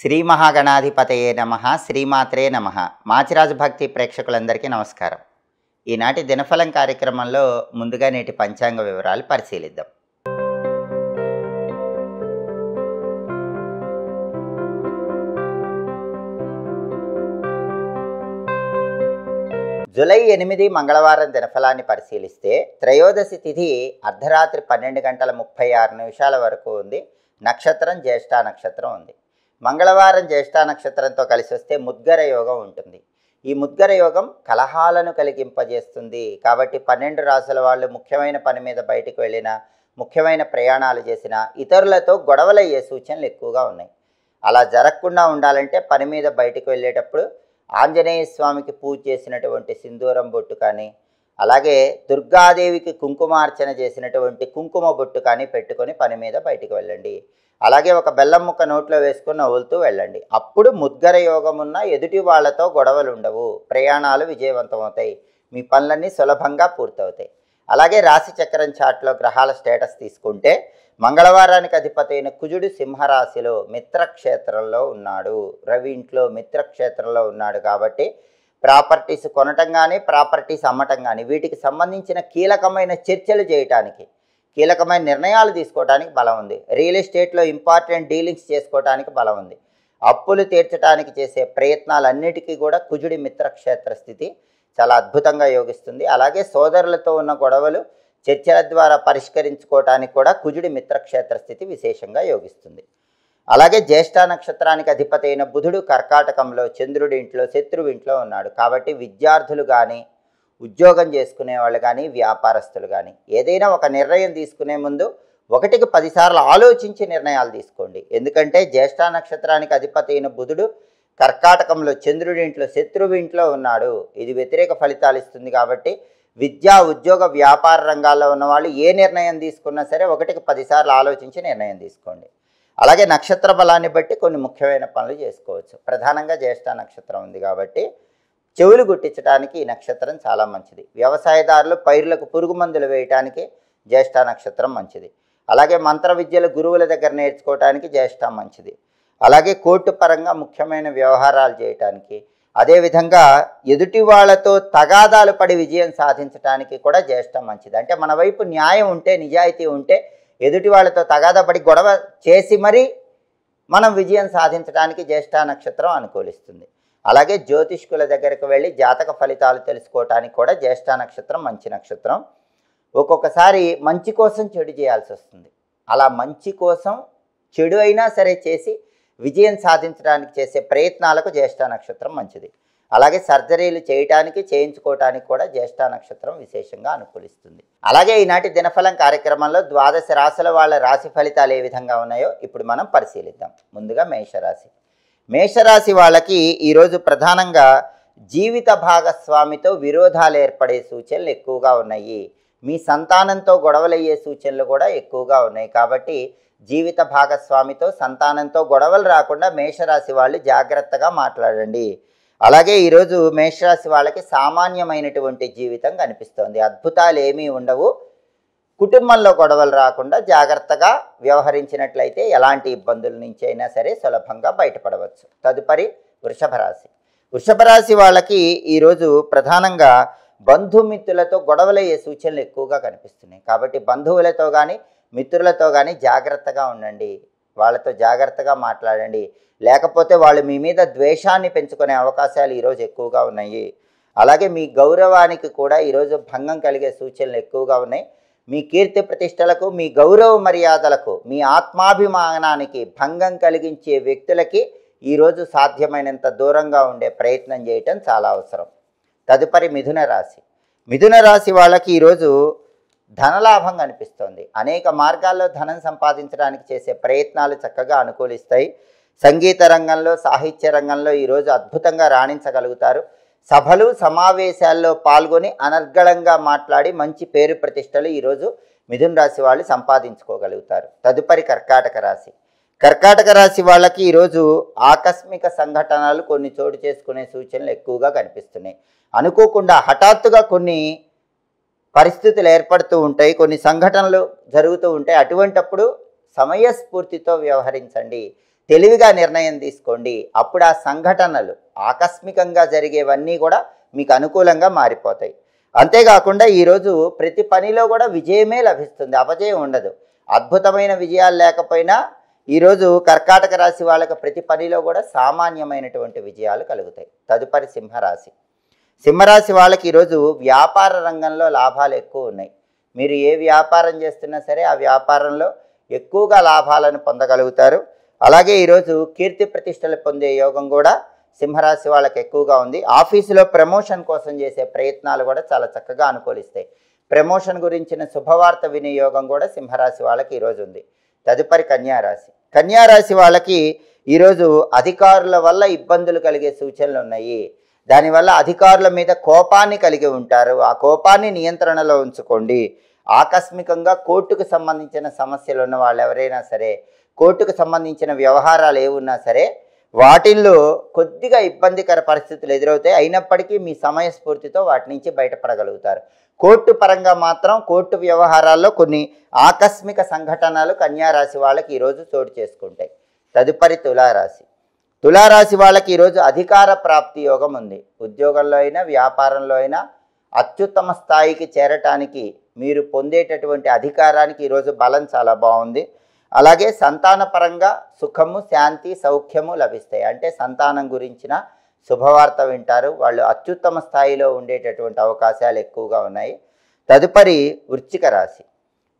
శ్రీ మహాగణాధిపతయే నమః. శ్రీమాత్రే నమః. మాచిరాజు భక్తి ప్రేక్షకులందరికీ నమస్కారం. ఈనాటి దినఫలం కార్యక్రమంలో ముందుగా నేటి పంచాంగ వివరాలు పరిశీలిద్దాం. జూలై 8 మంగళవారం దినఫలాన్ని పరిశీలిస్తే త్రయోదశి తిథి అర్ధరాత్రి 12:36 వరకు ఉంది. నక్షత్రం జ్యేష్ఠ నక్షత్రం ఉంది. మంగళవారం జ్యేష్ఠ నక్షత్రంతో కలిసి వస్తే ముద్గర యోగం ఉంటుంది. ఈ ముద్గర యోగం కలహాలను కలిగింపజేస్తుంది. కాబట్టి 12 రాసుల వాళ్ళు ముఖ్యమైన పని మీద బయటకు వెళ్ళినా, ముఖ్యమైన ప్రయాణాలు చేసినా ఇతరులతో గొడవలయ్యే సూచనలు ఎక్కువగా ఉన్నాయి. అలా జరగకుండా ఉండాలంటే పని మీద బయటకు వెళ్ళేటప్పుడు ఆంజనేయ స్వామికి పూజ చేసినటువంటి సింధూరం బొట్టు కానీ, అలాగే దుర్గాదేవికి కుంకుమార్చన చేసినటువంటి కుంకుమ బొట్టు కానీ పెట్టుకొని పని మీద బయటకు వెళ్ళండి. అలాగే ఒక బెల్లం ముక్క నోట్లో వేసుకుని నవ్వులుతూ వెళ్ళండి. అప్పుడు ముద్గర యోగం ఉన్న ఎదుటి వాళ్లతో గొడవలు ఉండవు, ప్రయాణాలు విజయవంతమవుతాయి, మీ పనులన్నీ సులభంగా పూర్తవుతాయి. అలాగే రాశి చక్రం చాట్లో గ్రహాల స్టేటస్ తీసుకుంటే మంగళవారానికి అధిపతి అయిన కుజుడు సింహరాశిలో మిత్రక్షేత్రంలో ఉన్నాడు. రవి ఇంట్లో మిత్రక్షేత్రంలో ఉన్నాడు. కాబట్టి ప్రాపర్టీస్ కొనటం కానీ, ప్రాపర్టీస్ అమ్మటం కానీ, వీటికి సంబంధించిన కీలకమైన చర్చలు చేయటానికి, కీలకమైన నిర్ణయాలు తీసుకోవడానికి బలం ఉంది. రియల్ ఎస్టేట్లో ఇంపార్టెంట్ డీలింగ్స్ చేసుకోవడానికి బలం ఉంది. అప్పులు తీర్చడానికి చేసే ప్రయత్నాలన్నిటికీ కూడా కుజుడి మిత్రక్షేత్ర స్థితి చాలా అద్భుతంగా యోగిస్తుంది. అలాగే సోదరులతో ఉన్న గొడవలు చర్చల ద్వారా పరిష్కరించుకోవటానికి కూడా కుజుడి మిత్రక్షేత్ర స్థితి విశేషంగా యోగిస్తుంది. అలాగే జ్యేష్ఠ నక్షత్రానికి అధిపతి అయిన బుధుడు కర్కాటకంలో, చంద్రుడి ఇంట్లో, శత్రువు ఇంట్లో ఉన్నాడు. కాబట్టి విద్యార్థులు కానీ, ఉద్యోగం చేసుకునే వాళ్ళు కానీ, వ్యాపారస్తులు కానీ ఏదైనా ఒక నిర్ణయం తీసుకునే ముందు 1కి 10 సార్లు ఆలోచించి నిర్ణయాలు తీసుకోండి. ఎందుకంటే జ్యేష్ఠ నక్షత్రానికి అధిపతి అయిన బుధుడు కర్కాటకంలో, చంద్రుడి ఇంట్లో, శత్రువు ఇంట్లో ఉన్నాడు. ఇది వ్యతిరేక ఫలితాలు ఇస్తుంది. కాబట్టి విద్యా, ఉద్యోగ, వ్యాపార రంగాల్లో ఉన్నవాళ్ళు ఏ నిర్ణయం తీసుకున్నా సరే 1కి 10 సార్లు ఆలోచించి నిర్ణయం తీసుకోండి. అలాగే నక్షత్ర బలాన్ని బట్టి కొన్ని ముఖ్యమైన పనులు చేసుకోవచ్చు. ప్రధానంగా జ్యేష్ఠ నక్షత్రం ఉంది కాబట్టి చెవులు గుట్టించడానికి ఈ నక్షత్రం చాలా మంచిది. వ్యవసాయదారులు పైర్లకు పురుగు మందులు వేయటానికి జ్యేష్ఠ నక్షత్రం మంచిది. అలాగే మంత్ర విద్యలు గురువుల దగ్గర నేర్చుకోవటానికి జ్యేష్ఠ మంచిది. అలాగే కోర్టు పరంగా ముఖ్యమైన వ్యవహారాలు చేయటానికి, అదేవిధంగా ఎదుటి వాళ్లతో తగాదాలు పడి విజయం సాధించడానికి కూడా జ్యేష్ఠ మంచిది. అంటే మన వైపు న్యాయం ఉంటే, నిజాయితీ ఉంటే ఎదుటి వాళ్ళతో తగాదా పడి గొడవ చేసి మరీ మనం విజయం సాధించడానికి జ్యేష్ఠ నక్షత్రం అనుకూలిస్తుంది. అలాగే జ్యోతిష్కుల దగ్గరకు వెళ్ళి జాతక ఫలితాలు తెలుసుకోవటానికి కూడా జ్యేష్ఠ నక్షత్రం మంచి నక్షత్రం. ఒక్కొక్కసారి మంచి కోసం చెడు చేయాల్సి వస్తుంది. అలా మంచి కోసం చెడు అయినా సరే చేసి విజయం సాధించడానికి చేసే ప్రయత్నాలకు జ్యేష్ఠ నక్షత్రం మంచిది. అలాగే సర్జరీలు చేయటానికి, చేయించుకోవటానికి కూడా జ్యేష్ఠ నక్షత్రం విశేషంగా అనుకూలిస్తుంది. అలాగే ఈనాటి దినఫలం కార్యక్రమంలో 12 రాశుల వాళ్ళ రాశి ఫలితాలు ఏ విధంగా ఉన్నాయో ఇప్పుడు మనం పరిశీలిద్దాం. ముందుగా మేషరాశి. మేషరాశి వాళ్ళకి ఈరోజు ప్రధానంగా జీవిత భాగస్వామితో విరోధాలు ఏర్పడే సూచనలు ఎక్కువగా ఉన్నాయి. మీ సంతానంతో గొడవలయ్యే సూచనలు కూడా ఎక్కువగా ఉన్నాయి. కాబట్టి జీవిత భాగస్వామితో, సంతానంతో గొడవలు రాకుండా మేషరాశి వాళ్ళు జాగ్రత్తగా మాట్లాడండి. అలాగే ఈరోజు మేషరాశి వాళ్ళకి సామాన్యమైనటువంటి జీవితం కనిపిస్తోంది. అద్భుతాలు ఏమీ ఉండవు. కుటుంబంలో గొడవలు రాకుండా జాగ్రత్తగా వ్యవహరించినట్లయితే ఎలాంటి ఇబ్బందుల నుంచి అయినా సరే సులభంగా బయటపడవచ్చు. తదుపరి వృషభ రాశి. వృషభ రాశి వాళ్ళకి ఈరోజు ప్రధానంగా బంధుమిత్రులతో గొడవలయ్యే సూచనలు ఎక్కువగా కనిపిస్తున్నాయి. కాబట్టి బంధువులతో కానీ, మిత్రులతో కానీ జాగ్రత్తగా ఉండండి. వాళ్ళతో జాగ్రత్తగా మాట్లాడండి. లేకపోతే వాళ్ళు మీ మీద ద్వేషాన్ని పెంచుకునే అవకాశాలు ఈరోజు ఎక్కువగా ఉన్నాయి. అలాగే మీ గౌరవానికి కూడా ఈరోజు భంగం కలిగే సూచనలు ఎక్కువగా ఉన్నాయి. మీ కీర్తి ప్రతిష్టలకు, మీ గౌరవ మర్యాదలకు, మీ ఆత్మాభిమానానికి భంగం కలిగించే వ్యక్తులకి ఈరోజు సాధ్యమైనంత దూరంగా ఉండే ప్రయత్నం చేయటం చాలా అవసరం. తదుపరి మిథున రాశి. మిథున రాశి వాళ్ళకి ఈరోజు ధనలాభం కనిపిస్తోంది. అనేక మార్గాల్లో ధనం సంపాదించడానికి చేసే ప్రయత్నాలు చక్కగా అనుకూలిస్తాయి. సంగీత రంగంలో, సాహిత్య రంగంలో ఈరోజు అద్భుతంగా రాణించగలుగుతారు. సభలు, సమావేశాల్లో పాల్గొని అనర్గళంగా మాట్లాడి మంచి పేరు ప్రతిష్టలు ఈరోజు మిథున రాశి వాళ్ళు సంపాదించుకోగలుగుతారు. తదుపరి కర్కాటక రాశి. కర్కాటక రాశి వాళ్ళకి ఈరోజు ఆకస్మిక సంఘటనలు కొన్ని చోటు చేసుకునే సూచనలు ఎక్కువగా కనిపిస్తున్నాయి. అనుకోకుండా హఠాత్తుగా కొన్ని పరిస్థితులు ఏర్పడుతూ ఉంటాయి, కొన్ని సంఘటనలు జరుగుతూ ఉంటాయి. అటువంటప్పుడు సమయస్ఫూర్తితో వ్యవహరించండి. తెలివిగా నిర్ణయం తీసుకోండి. అప్పుడు ఆ సంఘటనలు ఆకస్మికంగా జరిగేవన్నీ కూడా మీకు అనుకూలంగా మారిపోతాయి. అంతేకాకుండా ఈరోజు ప్రతి పనిలో కూడా విజయమే లభిస్తుంది, అపజయం ఉండదు. అద్భుతమైన విజయాలు లేకపోయినా ఈరోజు కర్కాటక రాశి వాళ్ళకి ప్రతి పనిలో కూడా సామాన్యమైనటువంటి విజయాలు కలుగుతాయి. తదుపరి సింహరాశి. సింహరాశి వాళ్ళకి ఈరోజు వ్యాపార రంగంలో లాభాలు ఎక్కువ ఉన్నాయి. మీరు ఏ వ్యాపారం చేస్తున్నా సరే ఆ వ్యాపారంలో ఎక్కువగా లాభాలను పొందగలుగుతారు. అలాగే ఈరోజు కీర్తి ప్రతిష్టలు పొందే యోగం కూడా సింహరాశి వాళ్ళకి ఎక్కువగా ఉంది. ఆఫీసులో ప్రమోషన్ కోసం చేసే ప్రయత్నాలు కూడా చాలా చక్కగా అనుకూలిస్తాయి. ప్రమోషన్ గురించిన శుభవార్త వినే యోగం కూడా సింహరాశి వాళ్ళకి ఈరోజు ఉంది. తదుపరి కన్యారాశి. కన్యారాశి వాళ్ళకి ఈరోజు అధికారుల వల్ల ఇబ్బందులు కలిగే సూచనలు ఉన్నాయి. దానివల్ల అధికారుల మీద కోపాన్ని కలిగి ఉంటారు. ఆ కోపాన్ని నియంత్రణలో ఉంచుకోండి. ఆకస్మికంగా కోర్టుకు సంబంధించిన సమస్యలు ఉన్న వాళ్ళు ఎవరైనా సరే, కోర్టుకు సంబంధించిన వ్యవహారాలు ఏమున్నా సరే వాటిల్లో కొద్దిగా ఇబ్బందికర పరిస్థితులు ఎదురవుతాయి. అయినప్పటికీ మీ సమయస్ఫూర్తితో వాటి నుంచి బయటపడగలుగుతారు. కోర్టు పరంగా మాత్రం కోర్టు వ్యవహారాల్లో కొన్ని ఆకస్మిక సంఘటనలు కన్యారాశి వాళ్ళకి ఈరోజు చోటు చేసుకుంటాయి. తదుపరి తులారాశి. తులారాశి వాళ్ళకి ఈరోజు అధికార ప్రాప్తి యోగం ఉంది. ఉద్యోగంలో అయినా వ్యాపారంలో అయినా అత్యుత్తమ స్థాయికి చేరటానికి మీరు పొందేటటువంటి అధికారానికి ఈరోజు బలం చాలా బాగుంది. అలాగే సంతానపరంగా సుఖము, శాంతి, సౌఖ్యము లభిస్తాయి. అంటే సంతానం గురించిన శుభవార్త వింటారు. వాళ్ళు అత్యుత్తమ స్థాయిలో ఉండేటటువంటి అవకాశాలు ఎక్కువగా ఉన్నాయి. తదుపరి వృశ్చిక రాశి.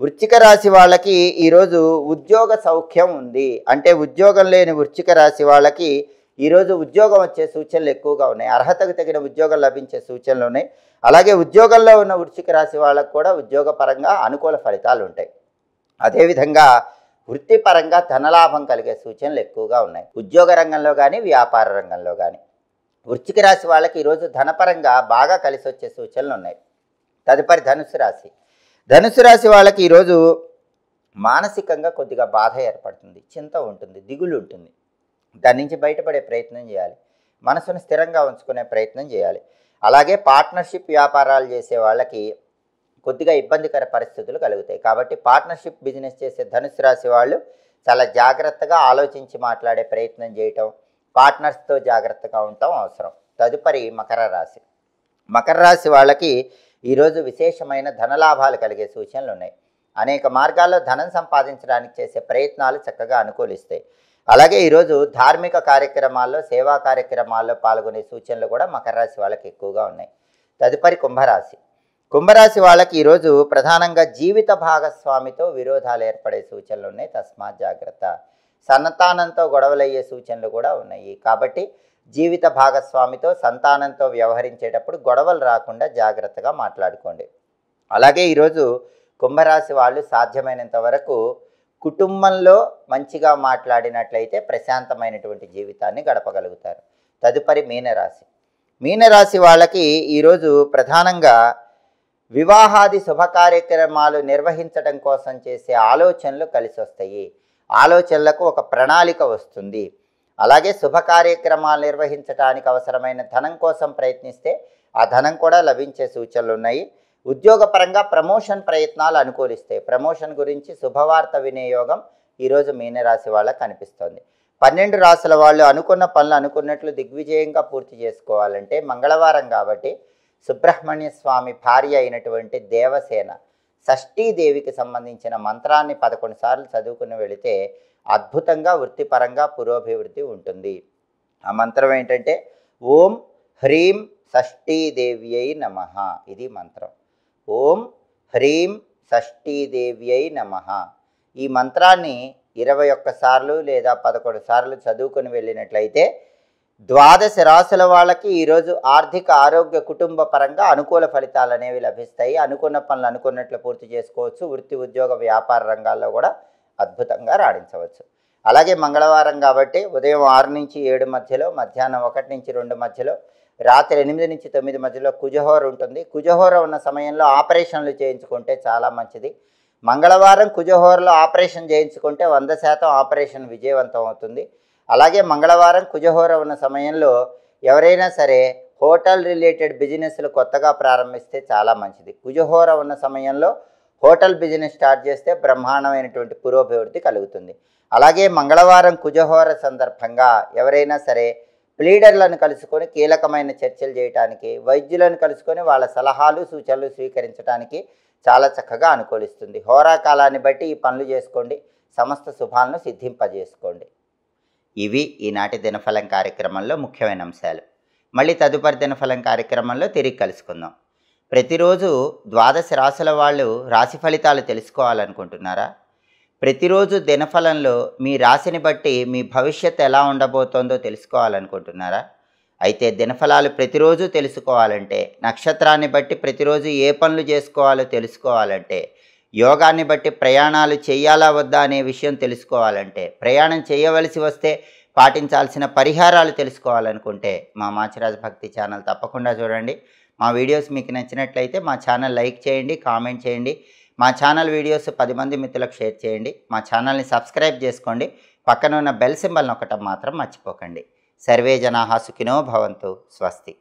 వృశ్చిక రాశి వాళ్ళకి ఈరోజు ఉద్యోగ సౌఖ్యం ఉంది. అంటే ఉద్యోగం లేని వృశ్చిక రాశి వాళ్ళకి ఈరోజు ఉద్యోగం వచ్చే సూచనలు ఎక్కువగా ఉన్నాయి. అర్హతకు తగిన ఉద్యోగం లభించే సూచనలు ఉన్నాయి. అలాగే ఉద్యోగంలో ఉన్న వృశ్చిక రాశి వాళ్ళకు కూడా ఉద్యోగపరంగా అనుకూల ఫలితాలు ఉంటాయి. అదేవిధంగా వృత్తిపరంగా ధనలాభం కలిగే సూచనలు ఎక్కువగా ఉన్నాయి. ఉద్యోగ రంగంలో కానీ వ్యాపార రంగంలో కానీ వృశ్చిక రాశి వాళ్ళకి ఈరోజు ధనపరంగా బాగా కలిసి వచ్చే సూచనలు ఉన్నాయి. తదుపరి ధనుసు రాశి. ధనుసు రాశి వాళ్ళకి ఈరోజు మానసికంగా కొద్దిగా బాధ ఏర్పడుతుంది, చింత ఉంటుంది, దిగులు ఉంటుంది. దాని నుంచి బయటపడే ప్రయత్నం చేయాలి. మనసును స్థిరంగా ఉంచుకునే ప్రయత్నం చేయాలి. అలాగే పార్ట్నర్షిప్ వ్యాపారాలు చేసే వాళ్ళకి కొద్దిగా ఇబ్బందికర పరిస్థితులు కలుగుతాయి. కాబట్టి పార్ట్నర్షిప్ బిజినెస్ చేసే ధనుసు రాశి వాళ్ళు చాలా జాగ్రత్తగా ఆలోచించి మాట్లాడే ప్రయత్నం చేయటం, పార్ట్నర్స్తో జాగ్రత్తగా ఉండటం అవసరం. తదుపరి మకర రాశి. మకర రాశి వాళ్ళకి ఈరోజు విశేషమైన ధనలాభాలు కలిగే సూచనలు ఉన్నాయి. అనేక మార్గాల్లో ధనం సంపాదించడానికి చేసే ప్రయత్నాలు చక్కగా అనుకూలిస్తాయి. అలాగే ఈరోజు ధార్మిక కార్యక్రమాల్లో, సేవా కార్యక్రమాల్లో పాల్గొనే సూచనలు కూడా మకర రాశి వాళ్ళకి ఎక్కువగా ఉన్నాయి. తదుపరి కుంభరాశి. కుంభరాశి వాళ్ళకి ఈరోజు ప్రధానంగా జీవిత భాగస్వామితో విరోధాలు ఏర్పడే సూచనలు ఉన్నాయి. తస్మాత్ జాగ్రత్త. సంతానంతో గొడవలయ్యే సూచనలు కూడా ఉన్నాయి. కాబట్టి జీవిత భాగస్వామితో, సంతానంతో వ్యవహరించేటప్పుడు గొడవలు రాకుండా జాగ్రత్తగా మాట్లాడుకోండి. అలాగే ఈరోజు కుంభరాశి వాళ్ళు సాధ్యమైనంత వరకు కుటుంబంలో మంచిగా మాట్లాడినట్లయితే ప్రశాంతమైనటువంటి జీవితాన్ని గడపగలుగుతారు. తదుపరి మీనరాశి. మీనరాశి వాళ్ళకి ఈరోజు ప్రధానంగా వివాహాది శుభ కార్యక్రమాలు నిర్వహించడం కోసం చేసే ఆలోచనలు కలిసి వస్తాయి. ఆలోచనలకు ఒక ప్రణాళిక వస్తుంది. అలాగే శుభ కార్యక్రమాలు నిర్వహించడానికి అవసరమైన ధనం కోసం ప్రయత్నిస్తే ఆ ధనం కూడా లభించే సూచనలు ఉన్నాయి. ఉద్యోగపరంగా ప్రమోషన్ ప్రయత్నాలు అనుకూలిస్తాయి. ప్రమోషన్ గురించి శుభవార్త వినియోగం ఈరోజు మీనరాశి వాళ్ళకి కనిపిస్తుంది. 12 రాశుల వాళ్ళు అనుకున్న పనులు అనుకున్నట్లు దిగ్విజయంగా పూర్తి చేసుకోవాలంటే మంగళవారం కాబట్టి సుబ్రహ్మణ్య స్వామి భార్య అయినటువంటి దేవసేన షష్ఠీదేవికి సంబంధించిన మంత్రాన్ని 11 సార్లు చదువుకుని వెళితే అద్భుతంగా వృత్తిపరంగా పురోభివృద్ధి ఉంటుంది. ఆ మంత్రం ఏంటంటే ఓం హ్రీం షష్ఠీదేవ్యై నమః. ఇది మంత్రం. ఓం హ్రీం షష్ఠీదేవ్యై నమః. ఈ మంత్రాన్ని 21 సార్లు లేదా 11 సార్లు చదువుకొని వెళ్ళినట్లయితే 12 రాశుల వాళ్ళకి ఈరోజు ఆర్థిక, ఆరోగ్య, కుటుంబ పరంగా అనుకూల ఫలితాలు అనేవి లభిస్తాయి. అనుకున్న పనులు అనుకున్నట్లు పూర్తి చేసుకోవచ్చు. వృత్తి, ఉద్యోగ, వ్యాపార రంగాల్లో కూడా అద్భుతంగా రాణించవచ్చు. అలాగే మంగళవారం కాబట్టి ఉదయం 6 నుంచి 7 మధ్యలో, మధ్యాహ్నం 1 నుంచి 2 మధ్యలో, రాత్రి 8 నుంచి 9 మధ్యలో కుజహోర ఉంటుంది. కుజహోర ఉన్న సమయంలో ఆపరేషన్లు చేయించుకుంటే చాలా మంచిది. మంగళవారం కుజహోరలో ఆపరేషన్ చేయించుకుంటే 100% ఆపరేషన్ విజయవంతం అవుతుంది. అలాగే మంగళవారం కుజహోర ఉన్న సమయంలో ఎవరైనా సరే హోటల్ రిలేటెడ్ బిజినెస్లు కొత్తగా ప్రారంభిస్తే చాలా మంచిది. కుజహోర ఉన్న సమయంలో హోటల్ బిజినెస్ స్టార్ట్ చేస్తే బ్రహ్మాండమైనటువంటి పురోభివృద్ధి కలుగుతుంది. అలాగే మంగళవారం కుజహోర సందర్భంగా ఎవరైనా సరే ప్లీడర్లను కలుసుకొని కీలకమైన చర్చలు చేయడానికి, వైద్యులను కలుసుకొని వాళ్ళ సలహాలు సూచనలు స్వీకరించడానికి చాలా చక్కగా అనుకూలిస్తుంది. హోరాకాలాన్ని బట్టి ఈ పనులు చేసుకోండి, సమస్త శుభాలను సిద్ధింపజేసుకోండి. ఇవి ఈనాటి దినఫలం కార్యక్రమంలో ముఖ్యమైన అంశాలు. మళ్ళీ తదుపరి దినఫలం కార్యక్రమంలో తిరిగి కలుసుకుందాం. ప్రతిరోజు ద్వాదశ రాశుల వాళ్ళు రాశి ఫలితాలు తెలుసుకోవాలనుకుంటున్నారా? ప్రతిరోజు దినఫలంలో మీ రాశిని బట్టి మీ భవిష్యత్తు ఎలా ఉండబోతోందో తెలుసుకోవాలనుకుంటున్నారా? అయితే దినఫలాలు ప్రతిరోజు తెలుసుకోవాలంటే, నక్షత్రాన్ని బట్టి ప్రతిరోజు ఏ పనులు చేసుకోవాలో తెలుసుకోవాలంటే, యోగాన్ని బట్టి ప్రయాణాలు చేయాలా వద్దా అనే విషయం తెలుసుకోవాలంటే, ప్రయాణం చేయవలసి వస్తే పాటించాల్సిన పరిహారాలు తెలుసుకోవాలనుకుంటే మా మాచిరాజు భక్తి ఛానల్ తప్పకుండా చూడండి. మా వీడియోస్ మీకు నచ్చినట్లయితే మా ఛానల్ లైక్ చేయండి, కామెంట్ చేయండి. మా ఛానల్ వీడియోస్ 10 మంది మిత్రులకు షేర్ చేయండి. మా ఛానల్ని సబ్స్క్రైబ్ చేసుకోండి. పక్కన ఉన్న బెల్ సింబల్ నొక్కటం మాత్రం మర్చిపోకండి. సర్వే జనాః సుఖినో భవంతు. స్వస్తి.